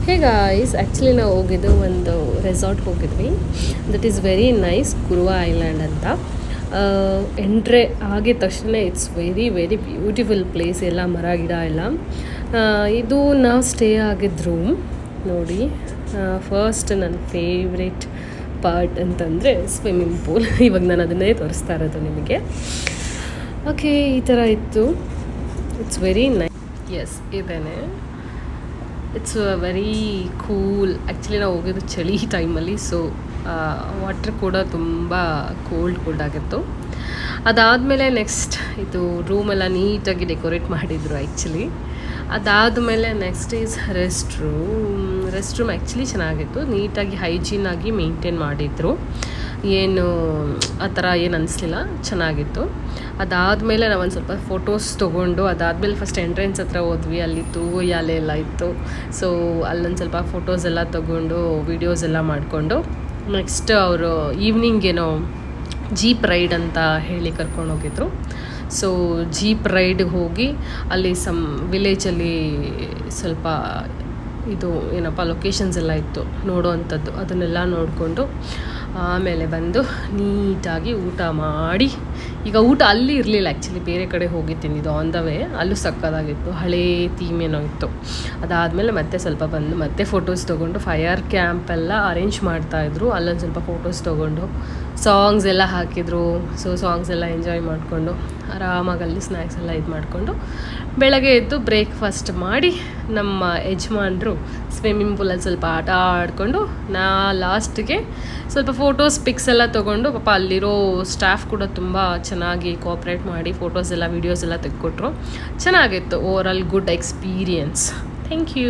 Hey guys, actually ನಾವು ಹೋಗಿದ್ದು ಒಂದು ರೆಸಾರ್ಟ್ಗೆ ಹೋಗಿದ್ವಿ. That is very nice, Kuruva island ಅಂತ. ಎಂಟ್ರೆ ಆಗಿದ ತಕ್ಷಣ it's very very beautiful place. ಎಲ್ಲ ಮರ ಗಿಡ ಎಲ್ಲ. ಇದು ನಾವು ಸ್ಟೇ ಆಗಿದ್ದ ರೂಮ್ ನೋಡಿ. ಫಸ್ಟ್ ನನ್ನ ಫೇವ್ರೆಟ್ ಪಾರ್ಟ್ ಅಂತಂದರೆ ಸ್ವಿಮ್ಮಿಂಗ್ ಪೂಲ್. ಇವಾಗ ನಾನು ಅದನ್ನೇ ತೋರಿಸ್ತಾ ಇರೋದು ನಿಮಗೆ. ಓಕೆ, ಈ ಥರ ಇತ್ತು. It's very nice. ಎಸ್, ಇದೇನೆ. It's very cool. ಆ್ಯಕ್ಚುಲಿ ನಾವು ಹೋಗಿದ್ದು ಚಳಿ ಟೈಮಲ್ಲಿ, ಸೊ ವಾಟ್ರ್ ಕೂಡ ತುಂಬ ಕೋಲ್ಡ್ ಆಗಿತ್ತು. ಅದಾದಮೇಲೆ ನೆಕ್ಸ್ಟ್ ಇದು ರೂಮೆಲ್ಲ ನೀಟಾಗಿ ಡೆಕೋರೇಟ್ ಮಾಡಿದರು ಆ್ಯಕ್ಚುಲಿ. ಅದಾದಮೇಲೆ next is rest room actually ಚೆನ್ನಾಗಿತ್ತು. ನೀಟಾಗಿ ಹೈಜೀನಾಗಿ ಮೇಂಟೈನ್ ಮಾಡಿದರು. ಏನು ಆ ಥರ ಏನು ಅನಿಸ್ಲಿಲ್ಲ, ಚೆನ್ನಾಗಿತ್ತು. ಅದಾದಮೇಲೆ ನಾವೊಂದು ಸ್ವಲ್ಪ ಫೋಟೋಸ್ ತೊಗೊಂಡು, ಅದಾದಮೇಲೆ ಫಸ್ಟ್ ಎಂಟ್ರೆನ್ಸ್ ಹತ್ರ ಹೋದ್ವಿ. ಅಲ್ಲಿತ್ತು ಉಯ್ಯಾಲೆ ಎಲ್ಲ ಇತ್ತು. ಸೊ ಅಲ್ಲೊಂದು ಸ್ವಲ್ಪ ಫೋಟೋಸ್ ಎಲ್ಲ ತೊಗೊಂಡು ವೀಡಿಯೋಸ್ ಎಲ್ಲ ಮಾಡಿಕೊಂಡು ನೆಕ್ಸ್ಟ್ ಅವರು ಈವ್ನಿಂಗ್ ಏನೋ ಜೀಪ್ ರೈಡ್ ಅಂತ ಹೇಳಿ ಕರ್ಕೊಂಡೋಗಿದ್ರು. ಸೊ ಜೀಪ್ ರೈಡ್ಗೆ ಹೋಗಿ ಅಲ್ಲಿ ವಿಲೇಜಲ್ಲಿ ಸ್ವಲ್ಪ ಇದು ಏನಪ್ಪ ಲೊಕೇಶನ್ಸ್ ಎಲ್ಲ ಇತ್ತು ನೋಡೋವಂಥದ್ದು. ಅದನ್ನೆಲ್ಲ ನೋಡಿಕೊಂಡು ಆಮೇಲೆ ಬಂದು ನೀಟಾಗಿ ಊಟ ಮಾಡಿ, ಈಗ ಊಟ ಅಲ್ಲಿ ಇರಲಿಲ್ಲ ಆ್ಯಕ್ಚುಲಿ, ಬೇರೆ ಕಡೆ ಹೋಗಿ ತಿಂದಿದ್ದು ಆನ್ ದ ವೇ. ಅಲ್ಲೂ ಸಕ್ಕದಾಗಿತ್ತು, ಹಳೇ ಥೀಮ್ ಏನೋ ಇತ್ತು. ಅದಾದಮೇಲೆ ಮತ್ತೆ ಸ್ವಲ್ಪ ಬಂದು ಮತ್ತೆ ಫೋಟೋಸ್ ತೊಗೊಂಡು ಫೈರ್ ಕ್ಯಾಂಪ್ ಎಲ್ಲ ಅರೇಂಜ್ ಮಾಡ್ತಾಯಿದ್ರು. ಅಲ್ಲೊಂದು ಸ್ವಲ್ಪ ಫೋಟೋಸ್ ತೊಗೊಂಡು ಸಾಂಗ್ಸ್ ಎಲ್ಲ ಹಾಕಿದರು. ಸೊ ಸಾಂಗ್ಸ್ ಎಲ್ಲ ಎಂಜಾಯ್ ಮಾಡಿಕೊಂಡು ಆರಾಮಾಗಿ ಅಲ್ಲಿ ಸ್ನ್ಯಾಕ್ಸ್ ಎಲ್ಲ ಇದು ಮಾಡಿಕೊಂಡು ಬೆಳಗ್ಗೆ ಎದ್ದು ಬ್ರೇಕ್ಫಾಸ್ಟ್ ಮಾಡಿ ನಮ್ಮ ಯಜಮಾನರು ಸ್ವಿಮ್ಮಿಂಗ್ ಪೂಲಲ್ಲಿ ಸ್ವಲ್ಪ ಆಟ ಆಡಿಕೊಂಡು ಲಾಸ್ಟಿಗೆ ಸ್ವಲ್ಪ ಫೋಟೋಸ್ ಪಿಕ್ಸ್ ಎಲ್ಲ ತೊಗೊಂಡು, ಪಾಪ ಅಲ್ಲಿರೋ ಸ್ಟಾಫ್ ಕೂಡ ತುಂಬ ಚೆನ್ನಾಗಿ ಕೋಆಪ್ರೇಟ್ ಮಾಡಿ ಫೋಟೋಸ್ ಎಲ್ಲ ವೀಡಿಯೋಸ್ ಎಲ್ಲ ತೆಗೆದುಕೊಟ್ರು. ಚೆನ್ನಾಗಿತ್ತು. Overall good experience. Thank you.